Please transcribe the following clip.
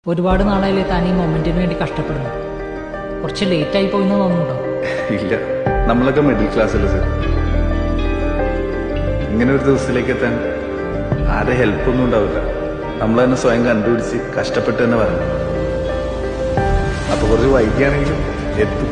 ഒരുപാട് നാളായില്ലേ താൻ ഈ മൊമെന്റിന് വേണ്ടി കഷ്ടപ്പെടുന്നു. കുറച്ച് ലേറ്റ് ആയി പോയിന്ന് തോന്നുന്നുണ്ടോ? ഇല്ല, നമ്മളൊക്കെ മിഡിൽ ക്ലാസ് അല്ലേ സർ. ഇങ്ങനെ ഒരു ദിവസത്തിലേക്ക് എത്താൻ ആരെ ഹെൽപ്പൊന്നും ഉണ്ടാവില്ല. നമ്മൾ തന്നെ സ്വയം കണ്ടുപിടിച്ച് കഷ്ടപ്പെട്ട് തന്നെ പറഞ്ഞു. അപ്പൊ കുറച്ച് വൈകിയാണെങ്കിലും എത്തും.